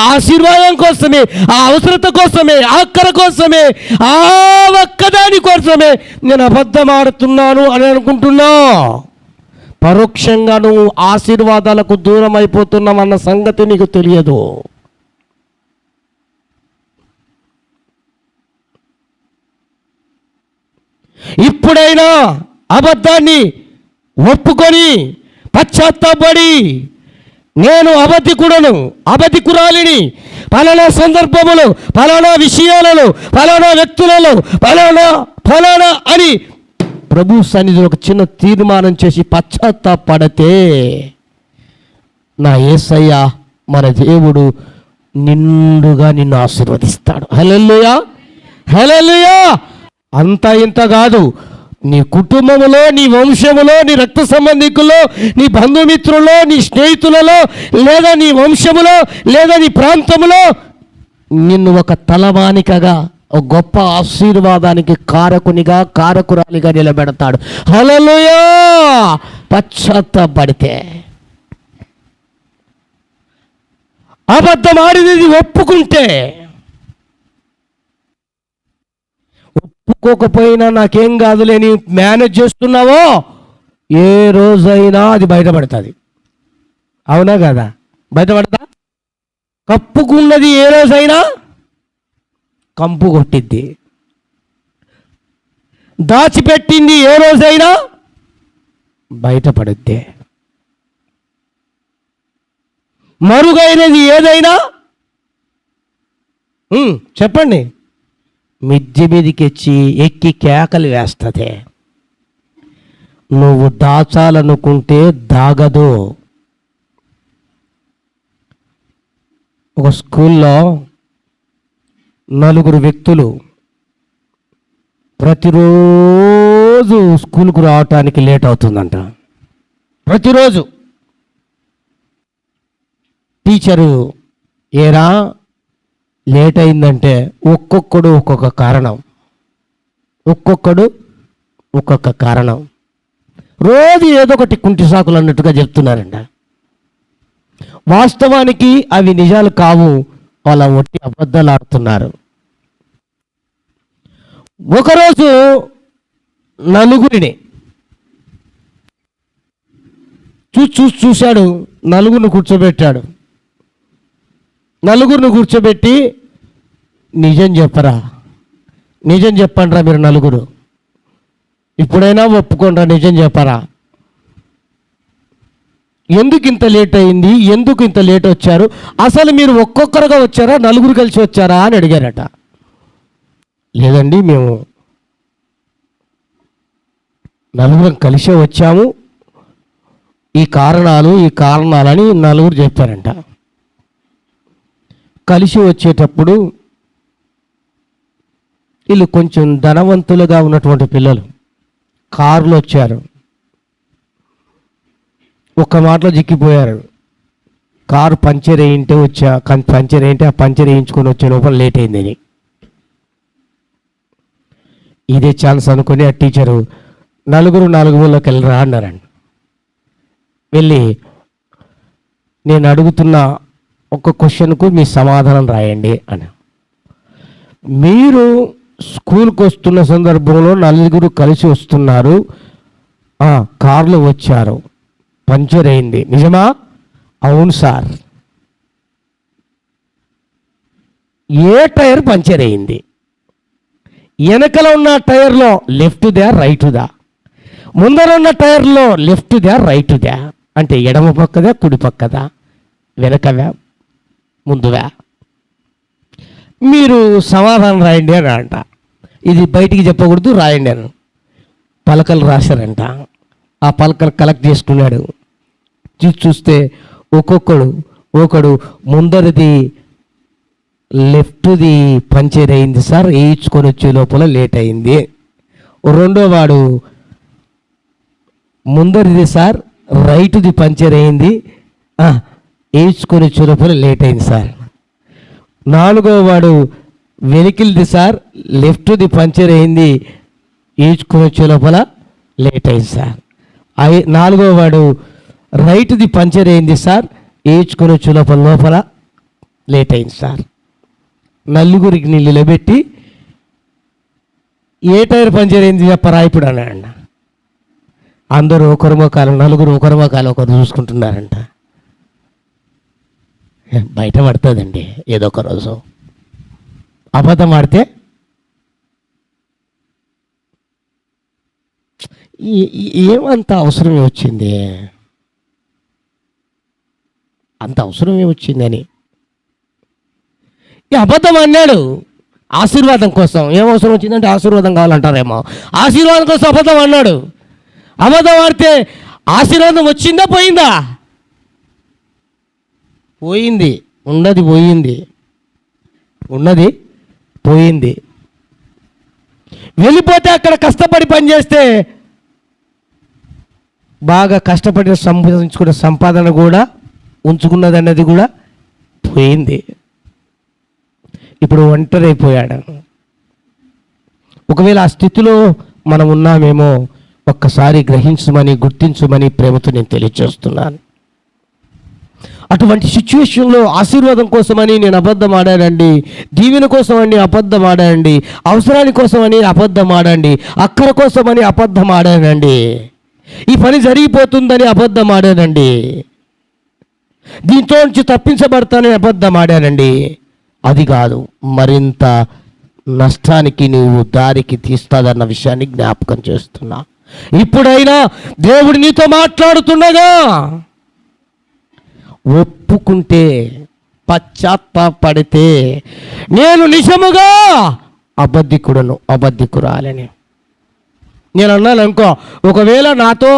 ఆశీర్వాదం కోసమే, ఆ అవసరత కోసమే, ఆక్కర కోసమే, ఆ ఒక్కదాని కోసమే నేను అబద్ధం ఆడుతున్నాను అని అనుకుంటున్నా. పరోక్షంగా నువ్వు ఆశీర్వాదాలకు దూరం అయిపోతున్నావన్న సంగతి నీకు తెలియదు. ఇప్పుడైనా అబద్ధాన్ని ఒప్పుకొని పశ్చాత్తాపడి, నేను అబద్ధికుడను, అబద్ధికురాలిని, ఫలానా సందర్భములు, ఫలానా విషయాలలో, ఫలానా వ్యక్తులలో, ఫలానా అని ప్రభు సన్నిధిలో ఒక చిన్న తీర్మానం చేసి పశ్చాత్తాపడితే నా యేసయ్య మన దేవుడు నిండుగా నిన్ను ఆశీర్వదిస్తాడు. హల్లెలూయా, హల్లెలూయా. అంతా ఇంత కాదు, నీ కుటుంబములో, నీ వంశములో, నీ రక్త సంబంధికుల్లో, నీ బంధుమిత్రుల్లో, నీ స్నేహితులలో, లేదా నీ వంశములో, లేదా నీ ప్రాంతములో నిన్ను ఒక తలమానికగా, ఒక గొప్ప ఆశీర్వాదానికి కారకునిగా, కారకురాలిగా నిలబెడతాడు. హల్లెలూయా. పశ్చాత్తాపడితే, అబద్ధం ఆడినది ఒప్పుకుంటే, ఒప్పుకోకపోయినా నాకేం కాదులే నీ మేనేజ్ చేస్తున్నావో, ఏ రోజైనా అది బయటపడుతుంది. అవునా కదా? బయటపడతా? కప్పుకున్నది ఏ రోజైనా కంపు కొట్టిద్ది. దాచిపెట్టింది ఏ రోజైనా బయటపడుద్ది. మరుగైనది ఏదైనా చెప్పండి, మిద్ది మీదకి ఎక్కి కేకలు వేస్తుంది. నువ్వు దాచాలనుకుంటే దాగదు. ఒక స్కూల్లో 4 వ్యక్తులు ప్రతిరోజు స్కూల్కు రావటానికి లేట్ అవుతుందంట. ప్రతిరోజు టీచరు ఏరా లేట్ అయిందంటే ఒక్కొక్కడు ఒక్కొక్క కారణం, రోజు ఏదో ఒకటి కుంటి సాకులు అన్నట్టుగా చెప్తున్నారంట. వాస్తవానికి అవి నిజాలు కావు, వాళ్ళ ఒట్టి అబద్ధాలు ఆడుతున్నారు. ఒకరోజు నలుగురిని చూశాడు, నలుగురిని కూర్చోబెట్టాడు. నలుగురిని కూర్చోబెట్టి, నిజం చెప్పరా, నిజం చెప్పండిరా మీరు నలుగురు, ఇప్పుడైనా ఒప్పుకోండిరా, నిజం చెప్పరా, ఎందుకు ఇంత లేట్ అయింది, ఎందుకు ఇంత లేట్ వచ్చారు, అసలు మీరు ఒక్కొక్కరుగా వచ్చారా, నలుగురు కలిసి వచ్చారా అని అడిగారట. లేదండి, మేము నలుగురం కలిసే వచ్చాము, ఈ కారణాలని నలుగురు చెప్పారంట. కలిసి వచ్చేటప్పుడు వీళ్ళు కొంచెం ధనవంతులుగా ఉన్నటువంటి పిల్లలు కారులో వచ్చారు. ఒక్క మాటలో చిక్కిపోయారు. కారు పంచర్ అయ్యింటే ఆ పంచర్ వేయించుకొని వచ్చే లోపల లేట్ అయిందని. ఇదే ఛాన్స్ అనుకుని ఆ టీచరు నలుగురు 4 ఊళ్ళోకి వెళ్ళరా అన్నారండి. వెళ్ళి, నేను అడుగుతున్న ఒక క్వశ్చన్కు మీ సమాధానం రాయండి అని. మీరు స్కూల్కి వస్తున్న సందర్భంలో 4 కలిసి వస్తున్నారు, కారులో వచ్చారు, పంచర్ అయింది, నిజమా? అవును సార్. ఏ టైర్ పంచర్ అయింది? వెనకల ఉన్న టైర్లో లెఫ్ట్దా రైటుదా? ముందర ఉన్న టైర్లో లెఫ్ట్దా రైటుదా? అంటే ఎడమ పక్కదా కుడి పక్కదా? వెనకవా ముందువా? మీరు సమాధానం రాయండి అని అంట. ఇది బయటికి చెప్పకూడదు, రాయండి అని పలకలు రాశారంట. ఆ పలకలు కలెక్ట్ చేసుకున్నాడు. చూస్తే ఒకడు ముందరిది లెఫ్ట్ది పంచర్ అయింది సార్, వేయించుకొని వచ్చే లోపల లేట్ అయింది. రెండో వాడు ముందరిది సార్, రైట్ది పంచర్ అయింది, వేయించుకొని వచ్చే లోపల లేట్ అయింది సార్. 4వ వాడు వెహికల్ది సార్, లెఫ్ట్ది పంచర్ అయింది, వేయించుకొని వచ్చే లోపల లేట్ అయింది సార్. 4వ వాడు రైట్ది పంచర్ అయింది సార్, వేయించుకొని వచ్చే లోపల లేట్ అయింది సార్. నలుగురికి నిలబెట్టి ఏ టైర్ పంచర్ అయింది చెప్పరా ఇప్పుడు అన్నాడు. అందరూ ఒకరి ముఖాలు, నలుగురు ఒకరి ముఖాలు ఒకరు చూసుకుంటున్నారంట. బయట పడుతుందండి ఏదో ఒక రోజు. అబద్ధం ఆడితే ఏమంత అవసరమే వచ్చింది, అంత అవసరమే వచ్చిందని ఈ అబద్ధం అన్నాడు. ఆశీర్వాదం కోసం ఏం అవసరం వచ్చిందంటే ఆశీర్వాదం కావాలంటారేమో, ఆశీర్వాదం కోసం అబద్ధం అన్నాడు. అబద్ధం ఆడితే ఆశీర్వాదం వచ్చిందా పోయిందా? పోయింది. ఉన్నది పోయింది, ఉన్నది పోయింది. వెళ్ళిపోతే అక్కడ కష్టపడి పనిచేస్తే బాగా కష్టపడి సంపాదించుకున్న సంపాదన కూడా, ఉంచుకున్నది అన్నది కూడా పోయింది. ఇప్పుడు ఒంటరి అయిపోయాడు. ఒకవేళ ఆ స్థితిలో మనం ఉన్నామేమో ఒక్కసారి గ్రహించమని, గుర్తించమని ప్రేమతో నేను తెలియజేస్తున్నాను. అటువంటి సిచ్యువేషన్లో ఆశీర్వాదం కోసమని నేను అబద్ధం ఆడానండి, దీవెన కోసమని అబద్ధం ఆడానండి, అవసరాని కోసమని అబద్ధం ఆడండి, అక్కర కోసమని అబద్ధం ఆడానండి, ఈ పని జరిగిపోతుందని అబద్ధం ఆడానండి, దీంతో నుంచి తప్పించబడతానని అబద్ధం ఆడానండి. అది కాదు, మరింత నష్టానికి నువ్వు దారికి తీస్తాదన్న విషయాన్ని జ్ఞాపకం చేస్తున్నా. ఇప్పుడైనా దేవుడు నీతో మాట్లాడుతుండగా ఒప్పుకుంటే, పశ్చాత్తాపడితే, నేను నిజముగా అబద్ధికుడను, అబద్ధికురాలని నేను అన్నాను అనుకో. ఒకవేళ నాతో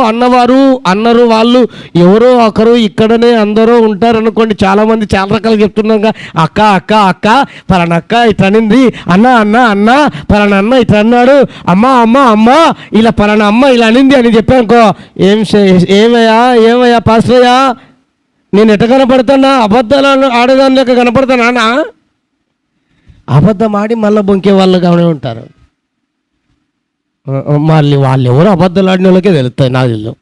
అన్నరు వాళ్ళు ఎవరో ఒకరు ఇక్కడనే అందరూ ఉంటారనుకోండి. చాలామంది చాలా రకాలు చెప్తున్నాగా, అక్క అక్క అక్క పలానా అక్క ఇట్లా అనింది, అన్న అన్న అన్న పలానా అన్న ఇట్లా అన్నాడు, అమ్మ అమ్మ అమ్మ ఇలా పలానా అమ్మ ఇలా అనింది అని చెప్పానుకో. ఏమయ్యా పాస్టరయ్యా, నేను ఎట్ట కనపడతానా? అబద్ధాలు ఆడేదాని లెక్క కనపడతానా? అబద్ధం ఆడి మళ్ళీ బొంకే వాళ్ళుగానే ఉంటారు. మళ్ళీ వాళ్ళు ఎవరు అబద్ధాలు ఆడిన వాళ్ళకే తెలుస్తాయి. నాకు తెలుసు.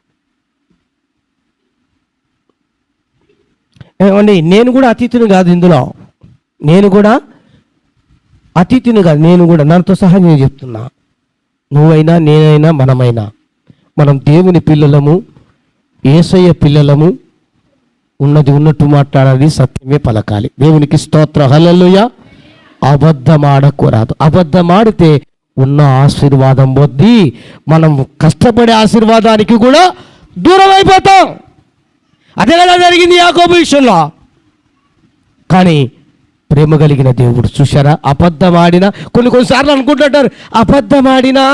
ఏమండి, నేను కూడా అతిథిని కాదు ఇందులో, నేను కూడా అతిథిని కాదు, నేను కూడా నాతో సహా నేను చెప్తున్నా. నువ్వైనా నేనైనా మనమైనా మనం దేవుని పిల్లలము, యేసయ్య పిల్లలము. ఉన్నది ఉన్నట్టు మాట్లాడాలి, సత్యమే పలకాలి. దేవునికి స్తోత్రం, హల్లెలూయా. అబద్ధం ఆడకూడదు. అబద్ధం ఆడితే ఉన్న ఆశీర్వాదం వద్ది మనం కష్టపడే ఆశీర్వాదానికి కూడా దూరం అయిపోతాం. అదే కదా జరిగింది యాకోబు విషయంలో. కానీ ప్రేమ కలిగిన దేవుడు చూశారా, అబద్ధం ఆడినా కొన్నిసార్లు అనుకుంటుంటారు, అబద్ధం ఆడినా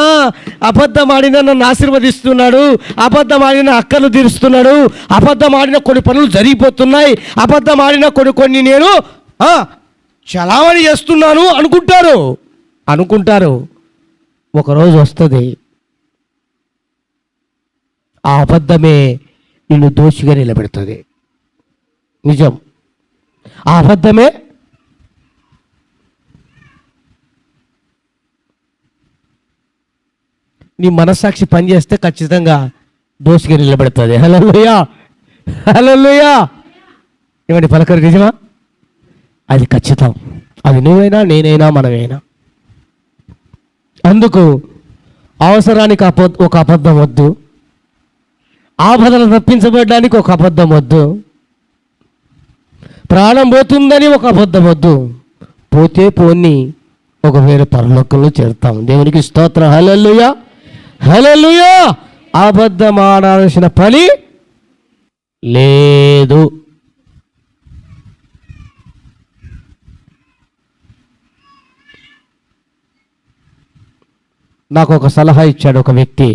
నన్ను ఆశీర్వదిస్తున్నాడు, అబద్ధం ఆడిన అక్కలు తీరుస్తున్నాడు, అబద్ధం ఆడిన కొన్ని పనులు జరిగిపోతున్నాయి, అబద్ధం ఆడిన కొన్ని నేను చలామణి చేస్తున్నాను అనుకుంటారు. ఒకరోజు వస్తుంది, ఆ అబద్ధమే నిన్ను దోషిగా నిలబెడుతుంది. నిజం, ఆ అబద్ధమే నీ మనస్సాక్షి పనిచేస్తే ఖచ్చితంగా దోషిగా నిలబెడుతుంది. హల్లెలూయా, హల్లెలూయా. ఏమండి పలకరు, నిజమా? అది ఖచ్చితం. అది నువ్వైనా నేనైనా మనమైనా. అందుకు అవసరానికి ఒక అబద్ధం వద్దు, ఆపదలు తప్పించబడడానికి ఒక అబద్ధం వద్దు, ప్రాణం పోతుందని ఒక అబద్ధం వద్దు. పోతే పోని, ఒకవేళ పరలోకంలో చేరుతాం. దేవునికి స్తోత్రం, హల్లెలూయా, హల్లెలూయా. అబద్ధం ఆడాల్సిన పని లేదు. నాకు ఒక సలహా ఇచ్చాడు ఒక వ్యక్తి.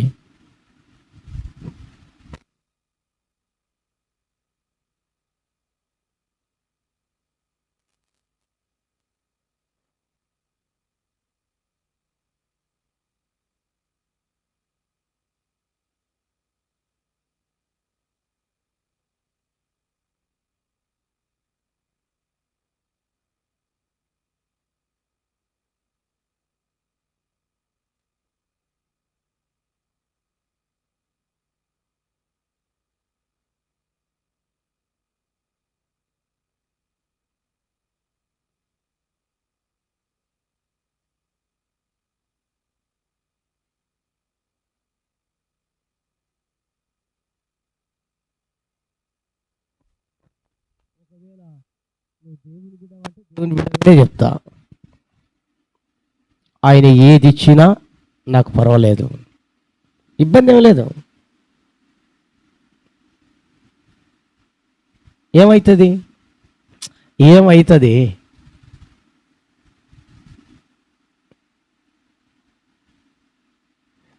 దేవుని బిడ్డనే చెప్తా. ఆయన ఏది ఇచ్చినా నాకు పర్వాలేదు, ఇబ్బంది ఏం లేదు. ఏమవుతుంది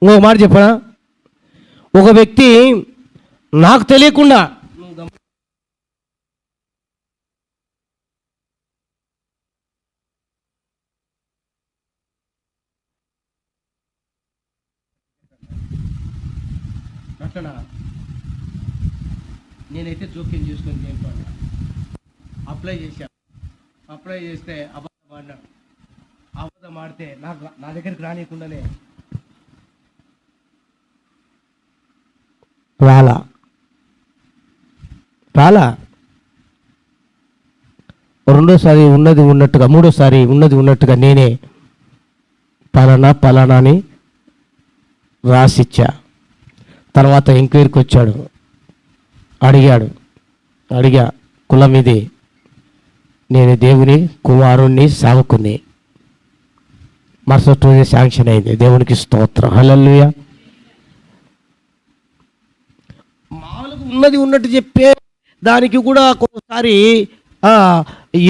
ఇంకో మాట చెప్పనా, ఒక వ్యక్తి నాకు తెలియకుండా నేనైతే జోక్యం చేసుకొని అప్లై చేస్తే అబద్ధం ఆడితే నా దగ్గరికి రానియకుండానే రాలా రెండోసారి ఉన్నది ఉన్నట్టుగా, మూడోసారి ఉన్నది ఉన్నట్టుగా నేనే పలానా అని రాసిచ్చా. తర్వాత ఎంక్వైరీకి వచ్చాడు, అడిగా కులం ఇది, నేను దేవుని కుమారుణ్ణి సేవకుని. మరుసటి రోజే శాంక్షన్ అయింది. దేవునికి స్తోత్రం, హల్లెలూయా. మామూలుగా ఉన్నది ఉన్నట్టు చెప్పే దానికి కూడా ఒక్కొక్కసారి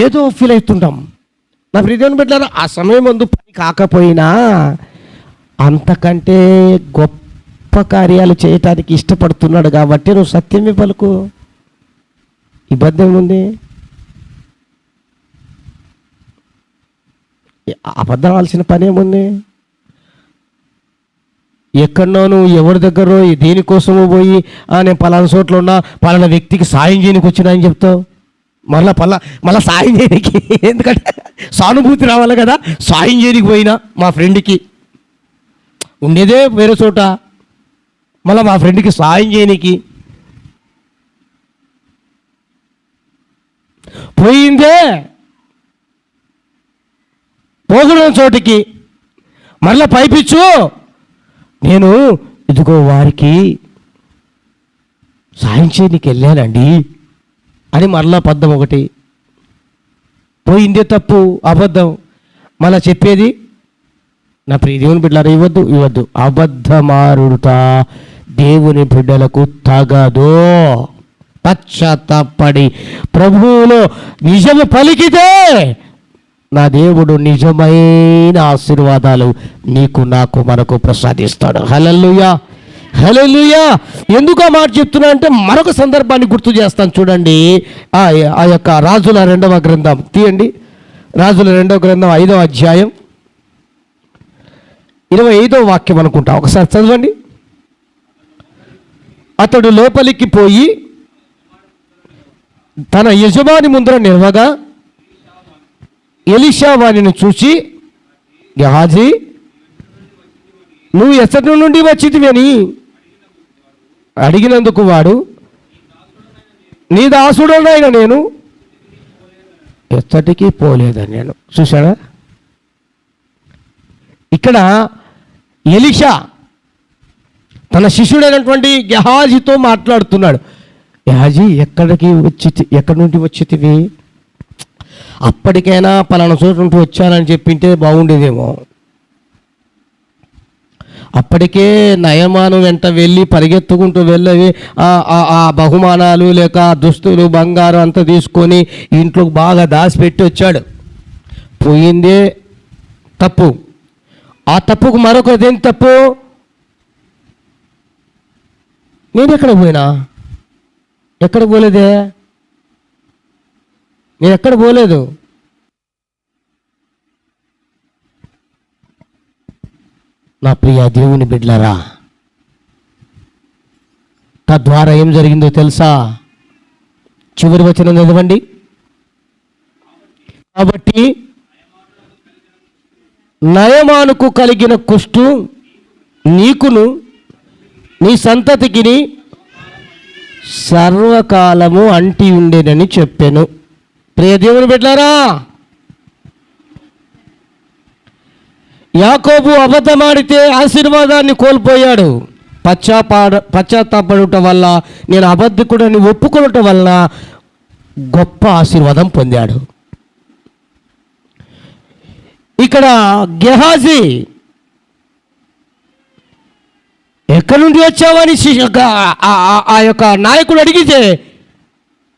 ఏదో ఫీల్ అవుతుంటాం. నా ప్రియదేవుని బిడ్డలారా, ఆ సమయం ముందు పని కాకపోయినా అంతకంటే గొప్ప కార్యాలు చేయటానికి ఇష్టపడుతున్నాడు కాబట్టి నువ్వు సత్యమే పలుకు, ఇబ్బంది ఏముంది? అబద్ధం ఆల్సిన పని ఏముంది? ఎక్కడో నువ్వు ఎవరి దగ్గర దేనికోసమో పోయి నేను పలానా చోట్ల ఉన్నా, పలానా వ్యక్తికి సాయం చేయడానికి వచ్చినా అని చెప్తావు. మళ్ళా సాయం చేయడానికి, ఎందుకంటే సానుభూతి రావాలి కదా. సాయం చేయడానికి పోయినా మా ఫ్రెండ్కి ఉండేదే వేరే చోట, మళ్ళీ మా ఫ్రెండ్కి సాయం చేయడానికి పోయిందే పోగడం చోటికి మళ్ళీ పైపిచ్చు, నేను ఇదిగో వారికి సాయం చేయడానికి వెళ్ళానండి అని మరలా పద్దం ఒకటి. పోయిందే తప్పు, అబద్ధం. మళ్ళా చెప్పేది నా ప్రియ దేవుని బిడ్డలారా, ఇవ్వద్దు. అబద్ధమారుట దేవుని బిడ్డలకు తగదు. పశ్చాత్తాపడి ప్రభువులో నిజము పలికితే నా దేవుడు నిజమైన ఆశీర్వాదాలు నీకు, నాకు, మనకు ప్రసాదిస్తాడు. హల్లెలూయా, హల్లెలూయా. ఎందుకు ఆ మాట చెప్తున్నా అంటే మరొక సందర్భాన్ని గుర్తు చేస్తాను. చూడండి, ఆ యొక్క రాజుల 2వ గ్రంథం తీయండి. రాజుల 2వ గ్రంథం 5వ అధ్యాయం 25వ వాక్యం అనుకుంటా, ఒకసారి చదవండి. అతడు లోపలికి పోయి తన యజమాని ముందర నిలవగా ఎలీషా వానిని చూసి, గెహాజీ, నువ్వు ఎచ్చటి నుండి వచ్చితివి అని అడిగినందుకు వాడు, నీ దాసుడనైనా నేను ఎచ్చటికి పోలేదని నేను. చూశాడా? ఇక్కడ ఎలీషా తన శిష్యుడైనటువంటి గెహాజీతో మాట్లాడుతున్నాడు. గెహాజీ, ఎక్కడి నుండి వచ్చితివి? అప్పటికైనా పలానా చోటు నుండి వచ్చానని చెప్పింటే బాగుండేదేమో. అప్పటికే నయమాను వెంట వెళ్ళి పరిగెత్తుకుంటూ వెళ్ళవి ఆ బహుమానాలు లేక దుస్తులు బంగారం అంతా తీసుకొని ఇంట్లోకి బాగా దాచిపెట్టి వచ్చాడు. పోయిందే తప్పు. ఆ తప్పుకు మరొకదేం తప్పు? నేను ఎక్కడ పోలేదే, నేను ఎక్కడ పోలేదు. నా ప్రియ దేవుని బిడ్డలారా, తద్వారా ఏం జరిగిందో తెలుసా? చివరి వచనం చదవండి. కాబట్టి నయమానుకు కలిగిన కుష్టు నీకును నీ సంతతికిని సర్వకాలము అంటి ఉండేనని చెప్పాను. ప్రియ దేవుని బిడ్డలారా, యాకోబు అబద్ధమాడితే ఆశీర్వాదాన్ని కోల్పోయాడు. పశ్చాత్తాపడుట వల్ల, నేను అబద్ధకుడని ఒప్పుకొనటం వలన గొప్ప ఆశీర్వాదం పొందాడు. ఇక్కడ గెహాజీ ఎక్కడి నుండి వచ్చావని ఆ యొక్క నాయకుడు అడిగితే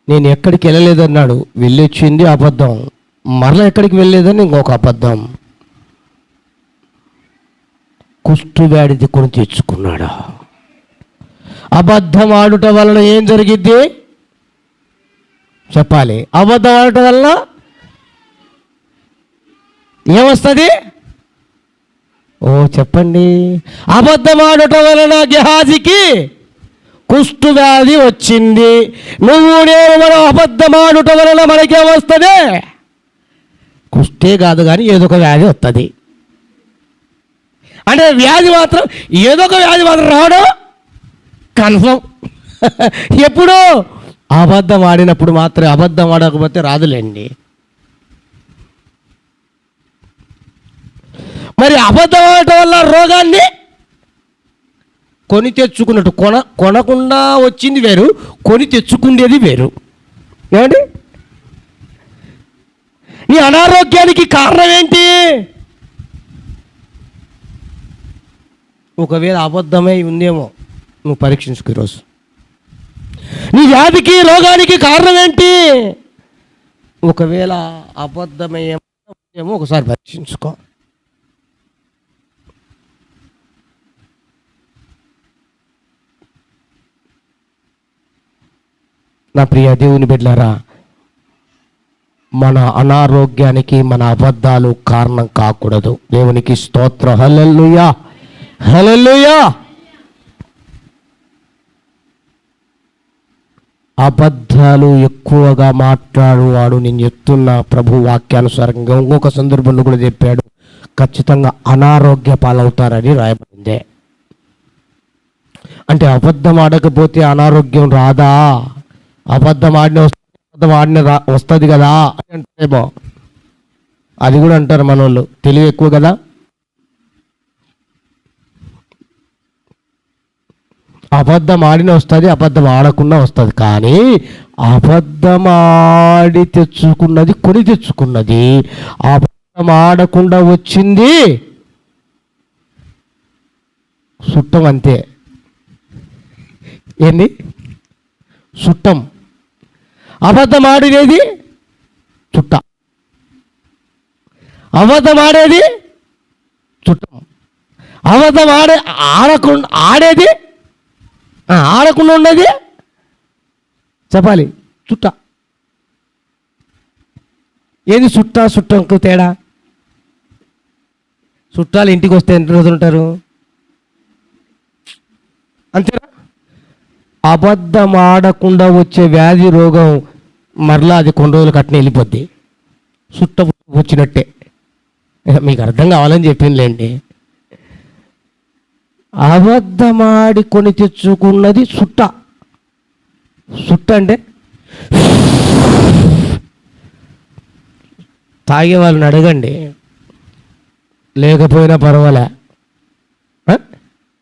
నేను ఎక్కడికి వెళ్ళలేదన్నాడు. వెళ్ళొచ్చింది అబద్ధం, మరలా ఎక్కడికి వెళ్ళలేదని ఇంకొక అబద్ధం. కుష్ఠవ్యాధి కొని తెచ్చుకున్నాడు. అబద్ధం ఆడుట వలన ఏం జరిగిద్ది చెప్పాలి? అబద్ధం ఆడటం వలన ఏమొస్తుంది? ఓ చెప్పండి. అబద్ధం ఆడటం వలన గెహాజీకి కుష్ఠవ్యాధి వచ్చింది. నువ్వు నేను మనం అబద్ధం ఆడటం వలన మనకేమొస్తుంది? కుష్ఠే కాదు కానీ ఏదో ఒక వ్యాధి వస్తుంది. అంటే వ్యాధి మాత్రం ఏదో ఒక వ్యాధి మాత్రం రావడం కన్ఫర్మ్. ఎప్పుడు? అబద్ధం ఆడినప్పుడు మాత్రమే. అబద్ధం ఆడకపోతే రాదులేండి. మరి అబద్ధం ఆడటం వల్ల రోగాన్ని కొని తెచ్చుకున్నట్టు, కొనకుండా వచ్చింది వేరు, కొని తెచ్చుకునేది వేరు. ఏమండి? నీ అనారోగ్యానికి కారణం ఏంటి? ఒకవేళ అబద్ధమై ఉందేమో నువ్వు పరీక్షించుకో ఈరోజు. నీ వ్యాధికి రోగానికి కారణం ఏంటి? ఒకవేళ అబద్ధమేమో ఒకసారి పరీక్షించుకో. నా ప్రియ దేవుని బిడ్డలారా, మన అనారోగ్యానికి మన అబద్ధాలు కారణం కాకూడదు. దేవునికి స్తోత్రం. హల్లెలూయా, హల్లెలూయా. అబద్ధాలు ఎక్కువగా మాట్లాడువాడు, నేను చెప్తున్న ప్రభు వాక్యానుసారంగా ఇంకొక సందర్భంలో కూడా చెప్పాడు, ఖచ్చితంగా అనారోగ్య పాలవుతారని రాయబడిందే. అంటే అబద్ధం ఆడకపోతే అనారోగ్యం రాదా? అబద్ధం ఆడిన వస్తుంది కదా అని అంటారేమో. అది కూడా అంటారు మన వాళ్ళు, తెలివి ఎక్కువ కదా. అబద్ధం ఆడిన వస్తుంది, అబద్ధం ఆడకుండా వస్తుంది. కానీ అబద్ధం ఆడి తెచ్చుకున్నది, కొని తెచ్చుకున్నది. అబద్ధం ఆడకుండా వచ్చింది చుట్టం, అంతే. ఏంది? చుట్టం. అబద్ధం ఆడినది చుట్ట, అబద్ధం ఆడేది చుట్టం. అబద్ధం ఆడేది ఆడకుండా ఉండేది చెప్పాలి చుట్ట. ఏది చుట్టంకు తేడా? చుట్టాలు ఇంటికి వస్తే ఎన్ని రోజులు ఉంటారు? అంతేనా? అబద్ధం ఆడకుండా వచ్చే వ్యాధి రోగం మరలా అది కొన్ని రోజులు కట్టిన వెళ్ళిపోద్ది. చుట్ట వచ్చినట్టే. మీకు అర్థం కావాలని చెప్పిందిలేండి. అబద్ధమాడి కొని తెచ్చుకున్నది చుట్ట. చుట్ట అంటే తాగే వాళ్ళని అడగండి, లేకపోయినా పర్వాలే.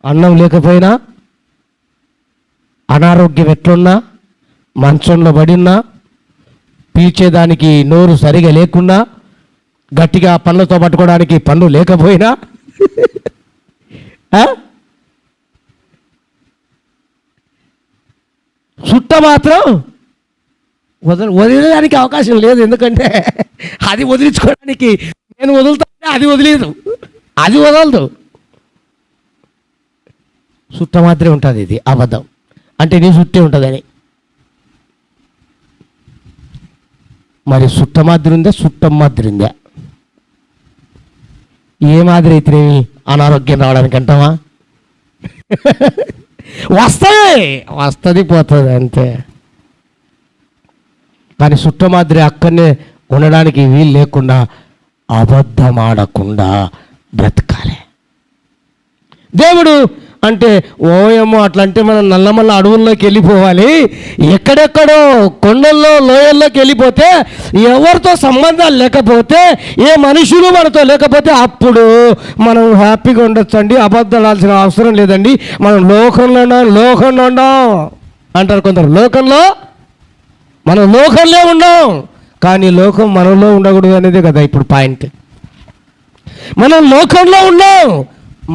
అన్నం లేకపోయినా, అనారోగ్యం ఎట్లున్నా, మంచంలో పడినా, పీల్చేదానికి నోరు సరిగా లేకున్నా, గట్టిగా పళ్ళతో పట్టుకోవడానికి పన్ను లేకపోయినా, చుట్ట మాత్రం వదిలేదానికి అవకాశం లేదు. ఎందుకంటే అది వదిలించుకోవడానికి నేను వదులుతా, అది వదిలేదు, అది వదలదు. చుట్ట మాత్రమే ఉంటుంది. ఇది అబద్ధం అంటే నీ చుట్టే ఉంటుందని. మరి చుట్ట మాదిరి ఉందా, చుట్టం మాదిరి ఉందా? ఏ మాదిరి అయితేనేమి అనారోగ్యం రావడానికి అంటావా? వస్తుంది పోతుంది అంతే. కానీ చుట్ట మాదిరి అక్కడనే ఉండడానికి వీలు లేకుండా అబద్ధం ఆడకుండా బ్రతకాలి. దేవుడు అంటే ఓయేమో అట్లా అంటే మనం నల్లమల్ల అడవుల్లోకి వెళ్ళిపోవాలి, ఎక్కడెక్కడో కొండల్లో లోయల్లోకి వెళ్ళిపోతే, ఎవరితో సంబంధాలు లేకపోతే, ఏ మనుషులు మనతో లేకపోతే అప్పుడు మనం హ్యాపీగా ఉండొచ్చు అండి. అబద్ధాలు ఆడాల్సిన అవసరం లేదండి. మనం లోకంలో ఉండం అంటారు కొందరు. లోకంలో మనం లోకంలో ఉన్నాం, కానీ లోకం మనలో ఉండకూడదు అనేది కదా ఇప్పుడు పాయింట్. మనం లోకంలో ఉన్నాం,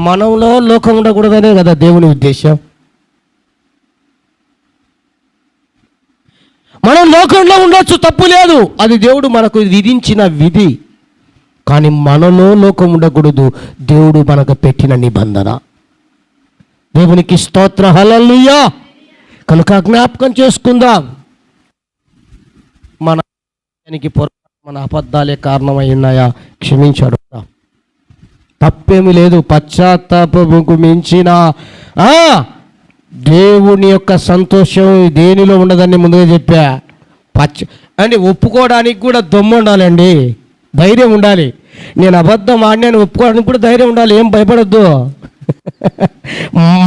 మనంలో లోకం ఉండకూడదనే కదా దేవుని ఉద్దేశం. మనం లోకంలో ఉండొచ్చు, తప్పు లేదు, అది దేవుడు మనకు విధించిన విధి. కానీ మనలో లోకం ఉండకూడదు, దేవుడు మనకు పెట్టిన నిబంధన. దేవునికి స్తోత్ర, హల్లెలూయా. కనుక జ్ఞాపకం చేసుకుందాం, మన మన అబద్ధాలే కారణమై ఉన్నాయా, క్షమించాడు. తప్పేమీ లేదు, పశ్చాత్తాపముకు మించిన దేవుని యొక్క సంతోషం దేనిలో ఉండదని ముందుగా చెప్పా. అంటే ఒప్పుకోవడానికి కూడా దమ్ము ఉండాలండి, ధైర్యం ఉండాలి. నేను అబద్ధం ఆడినాను ఒప్పుకోవడానికి కూడా ధైర్యం ఉండాలి, ఏం భయపడద్దు.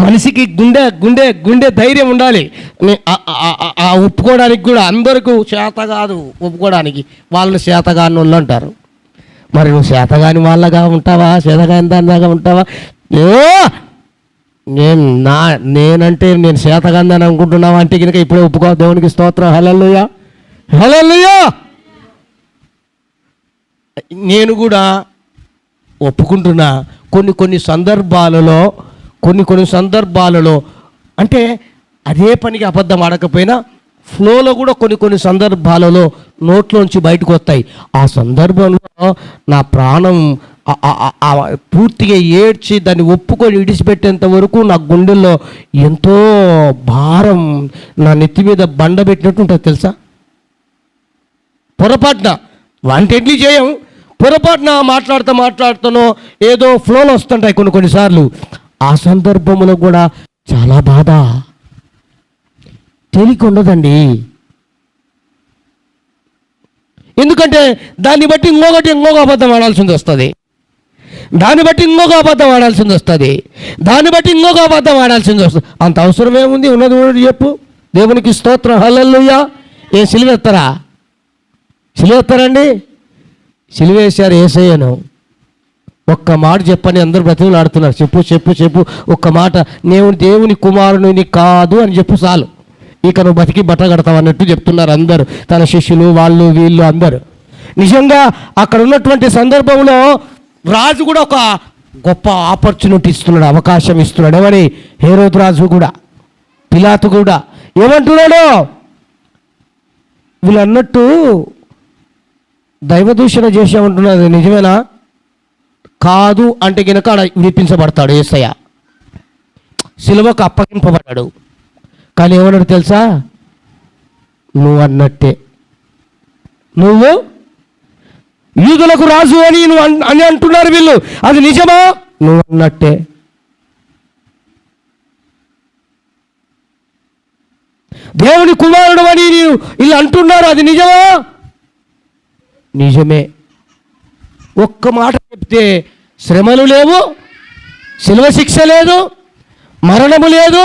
మనిషికి గుండె గుండె గుండె ధైర్యం ఉండాలి. ఒప్పుకోవడానికి కూడా అందరికీ చేత కాదు ఒప్పుకోవడానికి, వాళ్ళని చేతగాని వాళ్ళు అంటారు. మరి నువ్వు చేతగాని వాళ్ళగా ఉంటావా, చేతగాని దానిలాగా ఉంటావా? నేనంటే నేను చేతగాని అని అనుకుంటున్నావా అంటే కనుక ఇప్పుడే ఒప్పుకో. దేవునికి స్తోత్రం, హల్లెలూయా, హల్లెలూయా. నేను కూడా ఒప్పుకుంటున్నా, కొన్ని సందర్భాలలో అంటే అదే పనికి అబద్ధం ఆడకపోయినా ఫ్లోలో కూడా కొన్ని సందర్భాలలో నోట్లోంచి బయటకు వస్తాయి. ఆ సందర్భంలో నా ప్రాణం పూర్తిగా ఏడ్చి దాన్ని ఒప్పుకొని విడిచిపెట్టేంత వరకు నా గుండెల్లో ఎంతో భారం, నా నెత్తి మీద బండ పెట్టినట్టు ఉంటుంది తెలుసా. పొరపాటున వంటెడ్లీ చేయం, పొరపాటున మాట్లాడుతానో ఏదో ఫ్లోలో వస్తుంటాయి కొన్నిసార్లు. ఆ సందర్భంలో కూడా చాలా బాధ, తేలిక ఉండదండి. ఎందుకంటే దాన్ని బట్టి ఇంకొక అబద్ధం ఆడాల్సింది వస్తుంది, దాన్ని బట్టి ఇంకొక అబద్ధం ఆడాల్సింది వస్తుంది, దాన్ని బట్టి ఇంకొక అబద్ధం ఆడాల్సింది వస్తుంది. అంత అవసరం ఏముంది? ఉన్నది చెప్పు. దేవునికి స్తోత్రం, హల్లెలూయా. ఏం సిలువేస్తారండి? సిలువేశారు యేసయ్యను. ఒక్క మాట చెప్పని అందరూ బ్రతిమలు ఆడుతున్నారు. చెప్పు ఒక్క మాట, నేను దేవుని కుమారుని కాదు అని చెప్పు చాలు, ఇక నువ్వు బతికి బట్ట కడతావు అన్నట్టు చెప్తున్నారు అందరూ, తన శిష్యులు, వాళ్ళు వీళ్ళు అందరూ. నిజంగా అక్కడ ఉన్నటువంటి సందర్భంలో రాజు కూడా ఒక గొప్ప ఆపర్చునిటీ ఇస్తున్నాడు, అవకాశం ఇస్తున్నాడు. ఏమని? హేరోదు రాజు కూడా, పిలాతు కూడా ఏమంటున్నాడు? వీళ్ళు అన్నట్టు దైవదూషణ చేసామంటున్నది నిజమేనా? కాదు అంటే కనుక విడిపించబడతాడు యేసయ్య, సిలువకు అప్పగింపబడ్డాడు. కానీ ఏమన్నాడు తెలుసా? నువ్వు అన్నట్టే, నువ్వు యూదులకు రాజు అని అంటున్నారు వీళ్ళు, అది నిజమా? నువ్వు అన్నట్టే. దేవుని కుమారుడు అని వీళ్ళు అంటున్నారు, అది నిజమా? నిజమే. ఒక్క మాట చెప్తే శ్రమలు లేవు, శిలువ శిక్ష లేదు, మరణము లేదు,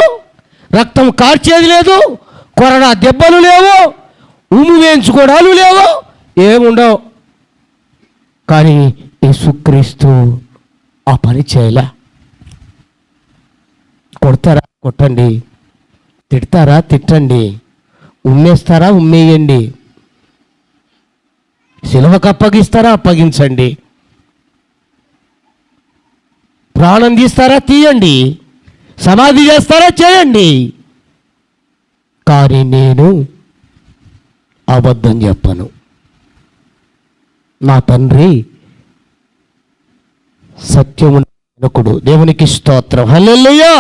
రక్తం కార్చేది లేదు, కొరడా దెబ్బలు లేవు, ఉమ్ము వేయించుకోవడాలు లేవు, ఏముండవు. కానీ యేసుక్రీస్తు ఆ పని చేయలే. కొడతారా కొట్టండి, తిడతారా తిట్టండి, ఉమ్మేస్తారా ఉమ్మేయండి, సిలువకు అప్పగిస్తారా అప్పగించండి, ప్రాణం తీస్తారా తీయండి, సమాధి చేస్తారా చేయండి, కానీ నేను అబద్ధం చెప్పను. నా తండ్రి సత్యమునకుడు. దేవునికి స్తోత్రం, హల్లెలూయా.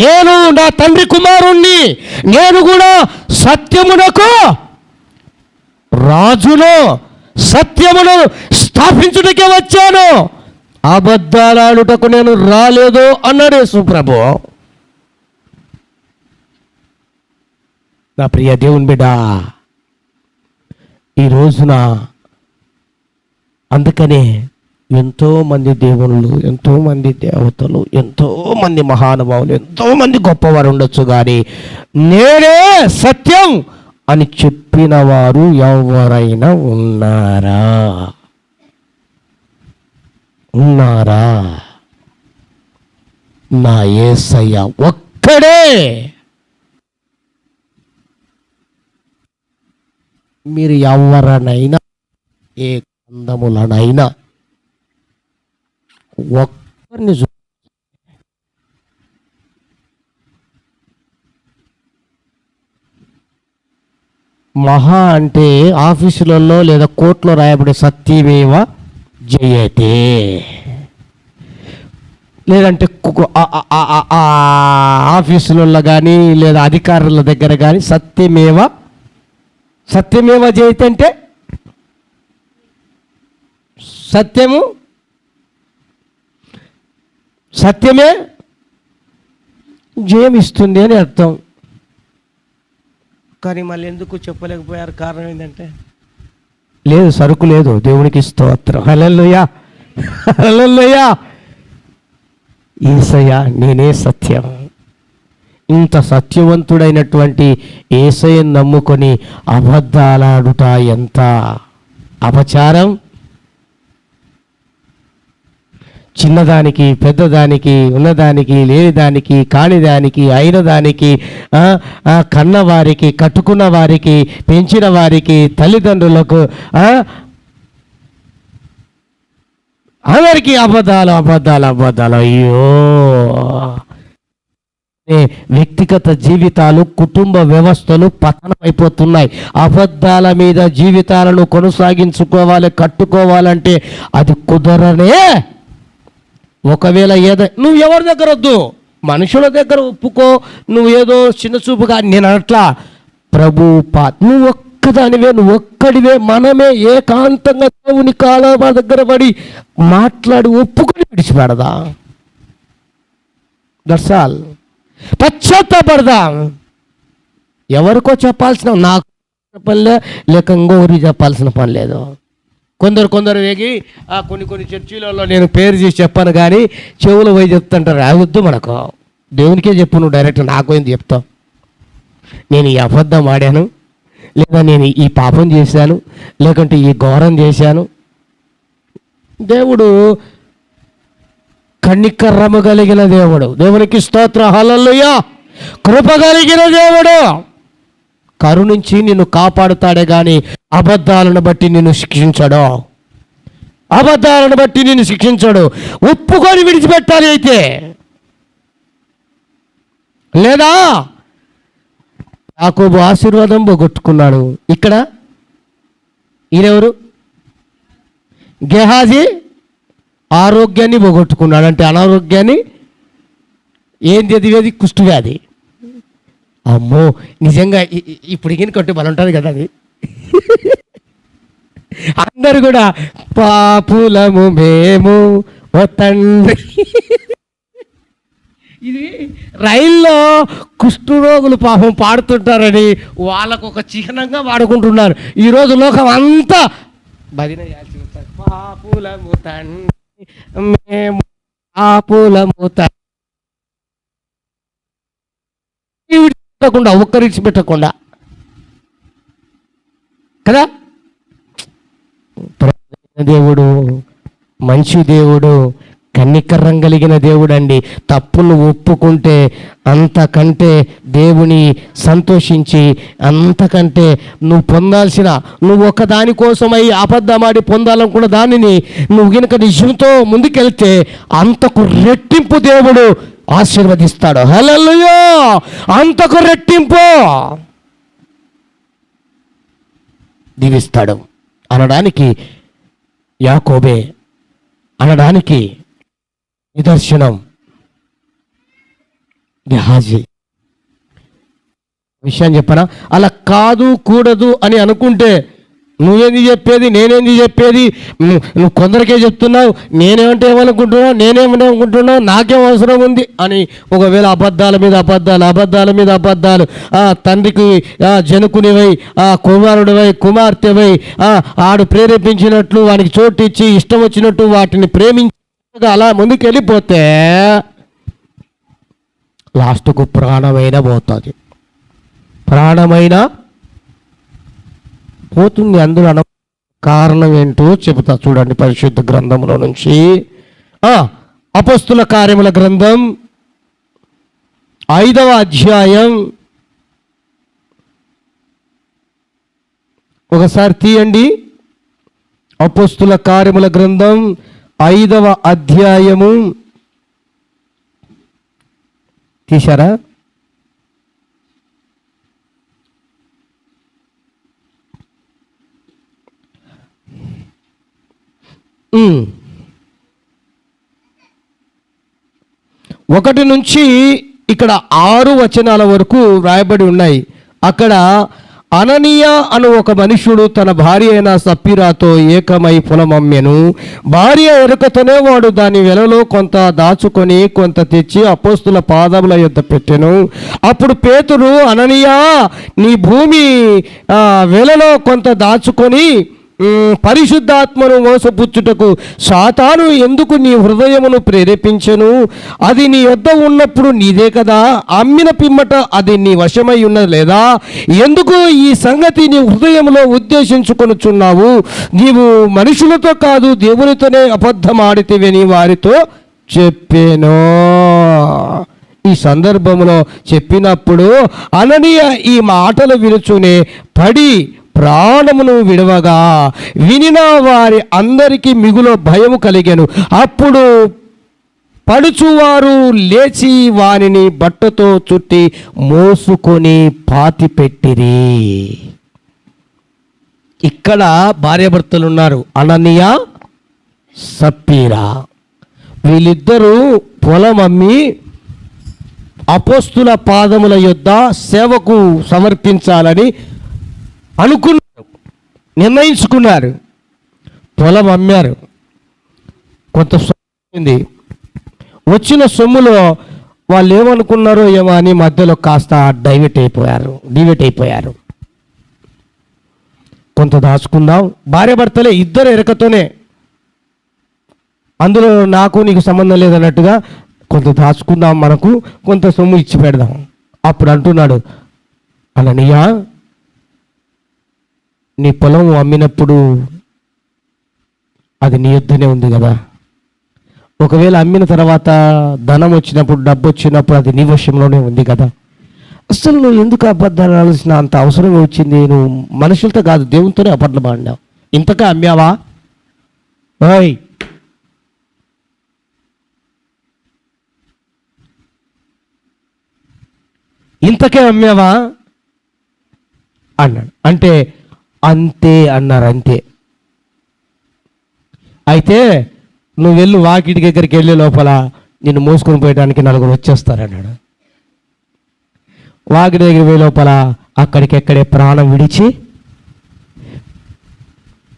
నేను నా తండ్రి కుమారుణ్ణి, నేను కూడా సత్యమునకు రాజును, సత్యమును స్థాపించుటకే వచ్చాను, అబద్ధాలాడుటకు నేను రాలేదు అన్నాడు యేసు ప్రభు. నా ప్రియ దేవుని బిడ్డ, ఈ రోజున అందుకనే ఎంతోమంది దేవుళ్ళు, ఎంతోమంది దేవతలు, ఎంతోమంది మహానుభావులు, ఎంతోమంది గొప్పవారు ఉండొచ్చు, కానీ నేనే సత్యం అని చెప్పిన వారు ఎవరైనా ఉన్నారా? నా యేసయ్య ఒక్కడే. మీరు ఎవరనైనా ఏ గ్రంథములనైనా ఒక్కరిని మహా అంటే ఆఫీసులలో లేదా కోర్టులో రాయబడే సత్యమేవ జయతే, లేదంటే ఆఫీసులలో కానీ లేదా అధికారుల దగ్గర కానీ సత్యమేవ జయతే అంటే సత్యమే జయమిస్తుంది అని అర్థం. కానీ మళ్ళీ ఎందుకు చెప్పలేకపోయారు? కారణం ఏంటంటే లేదు, సరుకు లేదు. దేవునికి స్తోత్రం. హల్లెలూయా, హల్లెలూయా. యేసయ్య నేనే సత్యం. ఇంత సత్యవంతుడైనటువంటి యేసయ్యను నమ్ముకొని అబద్ధాలాడుట ఎంత అపచారం. చిన్నదానికి పెద్దదానికి, ఉన్నదానికి లేనిదానికి, కానిదానికి అయినదానికి, కన్నవారికి, కట్టుకున్న వారికి, పెంచిన వారికి, తల్లిదండ్రులకు, అందరికీ అబద్ధాలు. అయ్యో, వ్యక్తిగత జీవితాలు, కుటుంబ వ్యవస్థలు పతనమైపోతున్నాయి. అబద్ధాల మీద జీవితాలను కొనసాగించుకోవాలి, కట్టుకోవాలంటే అది కుదరనే. ఒకవేళ నువ్వు ఎవరి దగ్గర వద్దు, మనుషుల దగ్గర ఒప్పుకో. నువ్వు ఏదో చిన్న చూపుగా నేను అట్లా నువ్వు ఒక్కడివే మనమే ఏకాంతంగా దేవుని కాలమ దగ్గర పడి మాట్లాడి ఒప్పుకొని విడిచిపెడదా. That's all. పశ్చాత్తాపడదాం. ఎవరికో చెప్పాల్సిన నాకు పనిలే, లేక ఇంకొకరికి చెప్పాల్సిన పని లేదు. కొందరు వేగి కొన్ని చర్చిలలో నేను పేరు చేసి చెప్పాను కానీ చెవులు పోయి చెప్తుంటారు. వద్దు, మనకు దేవునికే చెప్పు. నువ్వు డైరెక్ట్ నాకు ఏంది చెప్తావు? నేను ఈ అబద్ధం ఆడాను, లేదా నేను ఈ పాపం చేశాను, లేకుంటే ఈ ఘోరం చేశాను. దేవుడు కనికరము కలిగిన దేవుడు. దేవునికి స్తోత్రం. హల్లెలూయా. కృప కలిగిన దేవుడు. కరుణించి నిన్ను కాపాడుతాడే కానీ అబద్ధాలను బట్టి నిన్ను శిక్షించాడు. ఒప్పుకొని విడిచిపెట్టాలి. అయితే లేదా యాకోబు ఆశీర్వాదం పోగొట్టుకున్నాడు. ఇక్కడ ఈయనెవరు? గెహాజీ ఆరోగ్యాన్ని పోగొట్టుకున్నాడు. అంటే అనారోగ్యాన్ని. ఏంది అది? కుష్ఠవ్యాధి. అమ్మో, నిజంగా ఇప్పుడు ఈయన కట్టు బలం ఉంటుంది కదా అది. అందరు కూడా పాపులము మేము ఓ తండ్రి. ఇది రైల్లో కుష్ఠరోగులు పాపం పాడుతుంటారని వాళ్ళకు ఒక చిహ్నంగా వాడుకుంటున్నారు. ఈరోజు లోకం అంతా భజన చేయాల్సి వస్తారు. పాపులము తండ్రి మేము, పాపులము తండ్రి. ఒక్కరిచి పెట్టకుండా కదా. దేవుడు మంచి దేవుడు, కనికరం కలిగిన దేవుడు అండి. తప్పులు ఒప్పుకుంటే అంతకంటే దేవుని సంతోషించి, అంతకంటే నువ్వు ఒక దానికోసమై అబద్ధమాడి పొందాలనుకున్న దానిని నువ్వు కనుక నిజంతో ముందుకెళ్తే అంతకు రెట్టింపు దేవుడు ఆశీర్వదిస్తాడు. హల్లెలూయా. అంతకు రెట్టింపు దీవిస్తాడు అనడానికి యాకోబే అనడానికి నిదర్శనం గెహాజీ. విషయం చెప్పనా? అలా కాదు కూడదు అని అనుకుంటే నువ్వేంది చెప్పేది, నేనేంది చెప్పేది, నువ్వు కొందరికే చెప్తున్నావు, నేనేమనుకుంటున్నావు, నాకేం అవసరం ఉంది అని ఒకవేళ అబద్ధాల మీద అబద్ధాలు, తండ్రికి జనుకునివై, కుమారుడివై, కుమార్తెవై, ఆడు ప్రేరేపించినట్లు వానికి చోటు ఇచ్చి ఇష్టం వచ్చినట్టు వాటిని ప్రేమించగా అలా ముందుకు వెళ్ళిపోతే లాస్ట్కు ప్రాణమైనా పోతుంది. ప్రాణమైనా పోతుంది. అందులో కారణం ఏంటో చెబుతా చూడండి పరిశుద్ధ గ్రంథంలో నుంచి. అపొస్తలుల కార్యముల గ్రంథం 5వ అధ్యాయం ఒకసారి తీయండి, అపోస్తుల కార్యముల గ్రంథం 5వ అధ్యాయము. తీశారా? ఒకటి నుంచి ఇక్కడ 6 వచనాల వరకు వ్రాయబడి ఉన్నాయి. అక్కడ అననీయ అను ఒక మనుష్యుడు తన భార్య అయిన సప్పీరాతో ఏకమై పొలం అమ్మెను. భార్య ఎరుకతోనే వాడు దాని వెలలో కొంత దాచుకొని కొంత తెచ్చి అపోస్తుల పాదముల యొద్ద పెట్టెను. అప్పుడు పేతురు, అననీయ, నీ భూమి వెలలో కొంత దాచుకొని పరిశుద్ధాత్మను మోసపుచ్చుటకు సాతాను ఎందుకు నీ హృదయమును ప్రేరేపించెను? అది నీ యొద్ద ఉన్నప్పుడు నీదే కదా, అమ్మిన పిమ్మట అది నీ వశమై ఉన్నది లేదా? ఎందుకు ఈ సంగతి నీ హృదయంలో ఉద్దేశించుకొనుచున్నావు? నీవు మనుషులతో కాదు దేవునితోనే అబద్ధమాడితివని వారితో చెప్పాను. ఈ సందర్భంలో చెప్పినప్పుడు అననీయ ఈ మాటలు వినుచునే పడి ప్రాణమును విడవగా వినిన వారి అందరికీ మిగులు భయము కలిగెను. అప్పుడు పడుచువారు లేచి వానిని బట్టతో చుట్టి మోసుకొని పాతిపెట్టిరి. ఇక్కడ భార్యాభర్తలు ఉన్నారు, అననీయ, సప్పీరా. వీళ్ళిద్దరూ పొలం అమ్మి అపోస్తుల పాదముల యొద్ద సేవకు సమర్పించాలని అనుకున్నారు, నిర్ణయించుకున్నారు. పొలం అమ్మారు, కొంత సొమ్ము వచ్చిన సొమ్ములో వాళ్ళు ఏమనుకున్నారో ఏమో అని మధ్యలో కాస్త డివైట్ అయిపోయారు. కొంత దాచుకుందాం, భార్యాభర్తలే ఇద్దరు ఎరకతోనే, అందులో నాకు నీకు సంబంధం లేదన్నట్టుగా కొంత దాచుకుందాం, మనకు కొంత సొమ్ము ఇచ్చి పెడదాం. అప్పుడు అంటున్నాడు, అననీయ, నీ పొలం అమ్మినప్పుడు అది నీ యొద్దనే ఉంది కదా, ఒకవేళ అమ్మిన తర్వాత ధనం వచ్చినప్పుడు, డబ్బు వచ్చినప్పుడు అది నీ వశంలోనే ఉంది కదా, అసలు నువ్వు ఎందుకు అబద్ధాలు ఆడాల్సిన అంత అవసరం వచ్చింది? నువ్వు మనుషులతో కాదు దేవునితోనే అబద్ధాలు ఆడినావు. ఇంతగా అమ్మావా? ఓయ్, ఇంతకే అమ్మావా అన్నాడు. అంటే అంతే అన్నారు, అంతే. అయితే నువ్వు వెళ్ళు, వాకిటి దగ్గరికి వెళ్ళే లోపల నిన్ను మోసుకొని పోయడానికి 4 వచ్చేస్తారన్నాడు. వాకిటి దగ్గర పోయే లోపల అక్కడికెక్కడే ప్రాణం విడిచి,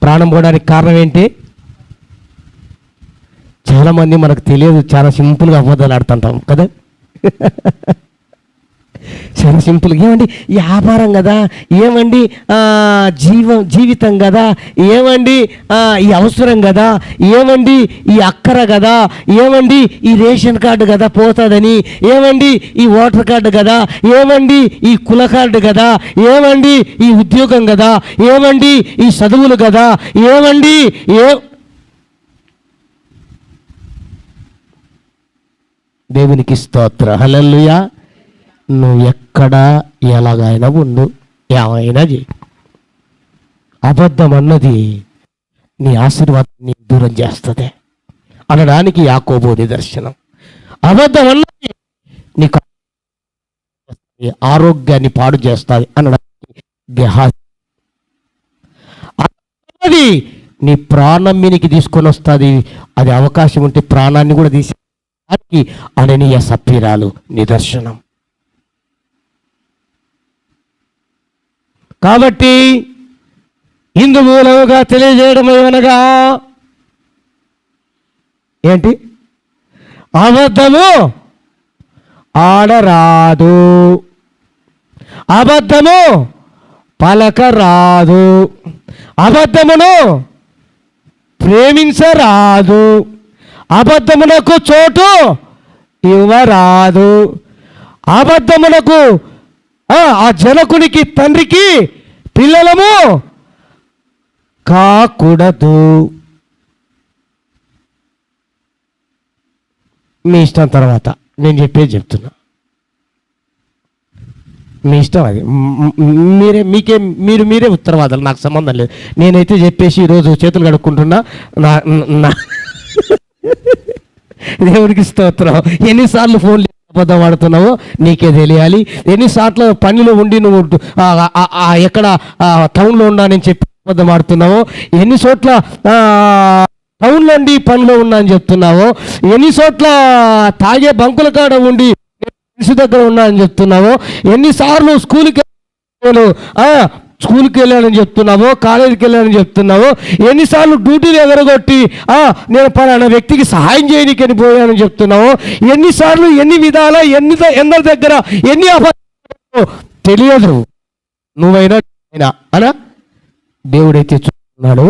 ప్రాణం పోవడానికి కారణం ఏంటి? చాలామంది మనకు తెలియదు, చాలా సింపుల్గా అబద్ధాలు ఆడుతుంటాం కదా. చాలా సింపుల్. ఏమండి వ్యాపారం కదా, ఏమండి జీవితం కదా, ఏమండి ఈ అవసరం కదా, ఏమండి ఈ అక్కర కదా, ఏమండి ఈ రేషన్ కార్డు కదా పోతుందని, ఏమండి ఈ ఓటర్ కార్డు కదా, ఏమండి ఈ కుల కార్డు కదా, ఏమండి ఈ ఉద్యోగం కదా, ఏమండి ఈ చదువులు కదా, ఏమండి దేవునికి స్తోత్ర, హల్లెలూయా. నువ్వు ఎక్కడ ఎలాగైనా ఉండు, ఏమైనా చేయి, అబద్ధం అన్నది నీ ఆశీర్వాదాన్ని దూరం చేస్తుంది అనడానికి యాకోబు నిదర్శనం. అబద్ధం అన్నది నీకు ఆరోగ్యాన్ని పాడు చేస్తుంది అనడానికి గెహాజీ. అది నీ ప్రాణం మీనికి తీసుకొని వస్తుంది, అది అవకాశం ఉంటే ప్రాణాన్ని కూడా తీసి అననీయ సప్పీరాలు నిదర్శనం. కాబట్టి ఇందు మూలముగా తెలియజేయడం ఏమనగా ఏంటి? అబద్ధము ఆడరాదు, అబద్ధము పలకరాదు, అబద్ధమును ప్రేమించరాదు, అబద్ధమునకు చోటు ఇవ్వరాదు, అబద్ధమునకు ఆ జనకునికి తండ్రికి పిల్లలము కాకూడదు. మీ ఇష్టం, తర్వాత నేను చెప్పేది చెప్తున్నా. మీ ఇష్టం అది. మీరే ఉత్తరవాదాలు, నాకు సంబంధం లేదు. నేనైతే చెప్పేసి ఈరోజు చేతులు కడుక్కుంటున్నా. నా నా దేవుడికి స్తోత్రం. ఎన్నిసార్లు ఫోన్లు అబద్ధం ఆడుతున్నావో నీకే తెలియాలి. ఎన్నిసార్లు పనిలో ఉండి నువ్వు ఎక్కడ టౌన్లో ఉన్నా అని చెప్పి అబద్ధం ఆడుతున్నావో, ఎన్ని చోట్ల టౌన్లో ఉండి పనిలో ఉన్నా అని చెప్తున్నావో, ఎన్ని చోట్ల తాగే బంకుల కాడ ఉండి మనిషి దగ్గర ఉన్నా అని చెప్తున్నావో, ఎన్నిసార్లు స్కూల్కి వెళ్ళానని చెప్తున్నావో, కాలేజీకి వెళ్ళానని చెప్తున్నావో, ఎన్నిసార్లు డ్యూటీలు ఎగరగొట్టి నేను పలానా వ్యక్తికి సహాయం చేయడానికి పోయానని చెప్తున్నావో, ఎన్నిసార్లు ఎన్ని విధాల ఎందరి దగ్గర ఎన్ని అబద్ధాలు తెలియదు. నువ్వైనా అనా దేవుడైతే చూస్తున్నాడు.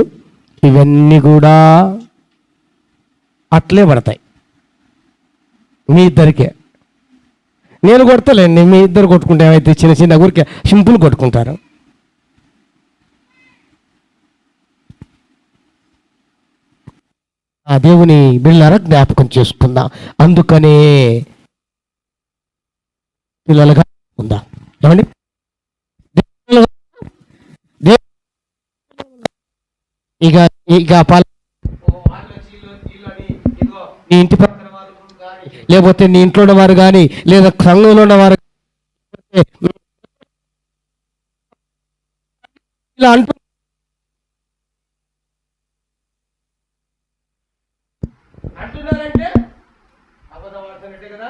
ఇవన్నీ కూడా అట్లే పడతాయి మీ ఇద్దరికే. నేను కొడతలేండి, మీ ఇద్దరు కొట్టుకుంటే ఏమైతే చిన్న చిన్న ఊరికే సింపుల్ కొట్టుకుంటారు. ఆ దేవుని బిళ్ళారా జ్ఞాపకం చేసుకుందాం. అందుకనే పిల్లలుగా ఉందా ఏమండి, ఇక ఇక నీ ఇంటి పక్కన వారు కానీ, లేకపోతే నీ ఇంట్లో ఉన్నవారు కానీ, లేదా సంఘంలో ఉన్నవారు ఇలా అంటూ అంటున్నారంటే అబద్ధం ఆడుతున్నట్టే కదా.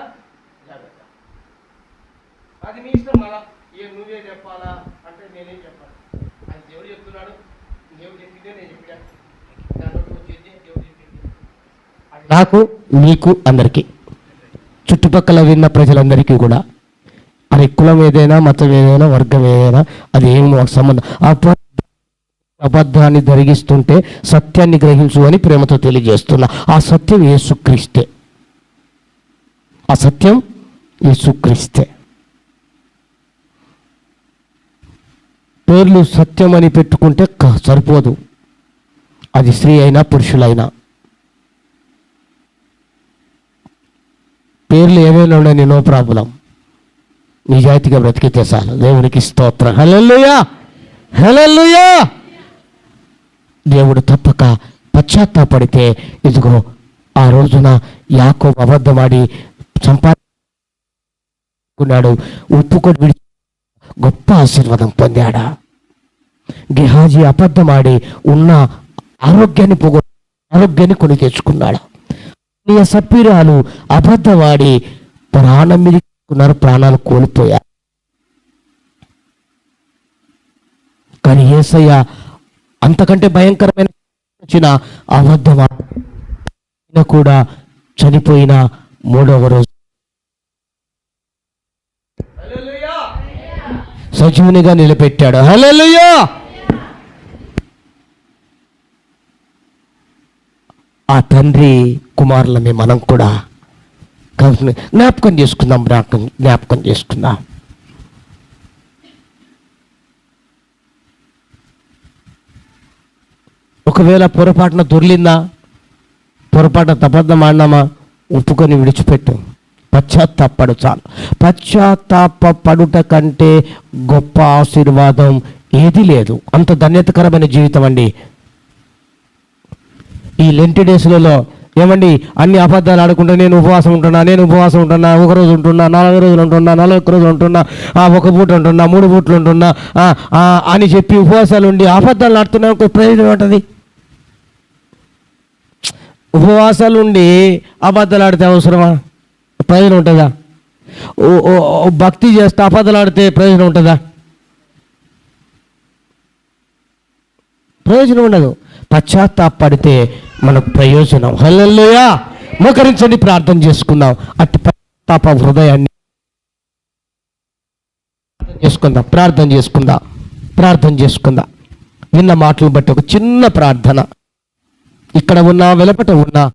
అది నీ ఇష్టం. మళ్ళా నువ్వే చెప్పాలా అంటే నేనేం చెప్పాలి? అది దేవుడు చెప్తున్నాడు. దేవుడు చెప్పిందే నేను చెప్పినా. నాకు, నీకు, అందరికీ, చుట్టుపక్కల విన్న ప్రజలందరికీ కూడా అది కులం ఏదైనా, మతం ఏదైనా, వర్గం ఏదైనా, అది ఏం సంబంధం. అబద్ధాన్ని జరిగిస్తుంటే సత్యాన్ని గ్రహించు అని ప్రేమతో తెలియజేస్తున్నా. ఆ సత్యం యేసుక్రీస్తే. ఆ సత్యం యేసుక్రీస్తే. పేర్లు సత్యం అని పెట్టుకుంటే సరిపోదు. అది స్త్రీ అయినా పురుషులైనా. పేర్లు ఏమైనా ఉండని నో ప్రాబ్లం. నిజాయితీగా బ్రతికితే చాలు. దేవునికి స్తోత్రం. హల్లెలూయా, హల్లెలూయా. దేవుడు తప్పక పశ్చాత్తాపడితే, ఇదిగో ఆ రోజున యాకోబు అబద్ధమాడి సంపాదించుకున్నాడు. ఉప్పుకొని విడిచి గొప్ప ఆశీర్వాదం పొందాడా. గెహాజీ అబద్ధమాడి ఉన్న ఆరోగ్యాన్ని కొని తెచ్చుకున్నాడు. సప్పిరాలు అబద్ధమాడి ప్రాణం మిలుకున్నారు, ప్రాణాలు కోల్పోయారు. కానీ యేసయ్య అంతకంటే భయంకరమైన వచ్చిన అబద్ధం కూడా చనిపోయిన 3వ రోజు సజీవునిగా నిలబెట్టాడు. హల్లెలూయా. ఆ తండ్రి కుమారులని మనం కూడా జ్ఞాపకం చేసుకుందాం. ఒకవేళ పొరపాటున దొర్లిందా, పొరపాటున అబద్ధం ఆడినామా, ఒప్పుకొని విడిచిపెట్టు. పశ్చాత్తాపడు చాలు. పశ్చాత్తాపడుట కంటే గొప్ప ఆశీర్వాదం ఏది లేదు. అంత ధన్యతకరమైన జీవితం అండి. ఈ లెంటి డేస్లలో ఏమండి, అన్ని అబద్ధాలు ఆడుకుంటూ నేను ఉపవాసం ఉంటున్నా, ఒక రోజు ఉంటున్నా, 4 రోజులు ఉంటున్నా, 41 రోజులు ఉంటున్నా, ఒక పూట ఉంటున్నా, 3 పూటలు ఉంటున్నా అని చెప్పి ఉపవాసాలు ఉండి అబద్ధాలు ఆడుతున్నా ప్రయోజనం ఉంటుంది? ఉపవాసాలు ఉండి అబద్ధాలు ఆడితే అవసరమా? ప్రయోజనం ఉంటుందా? భక్తి చేస్తే అబద్ధాలు ఆడితే ప్రయోజనం ఉంటుందా? ప్రయోజనం ఉండదు. పశ్చాత్తాపడితే మనకు ప్రయోజనం. హల్లెలూయా. మోకరించండి, ప్రార్థన చేసుకుందాం. అట్టి పశ్చాత్తాప హృదయాన్ని ప్రార్థన చేసుకుందాం. విన్న మాటలు బట్టి ఒక చిన్న ప్రార్థన. ఇక్కడ ఉన్నా, వెలపట ఉన్నా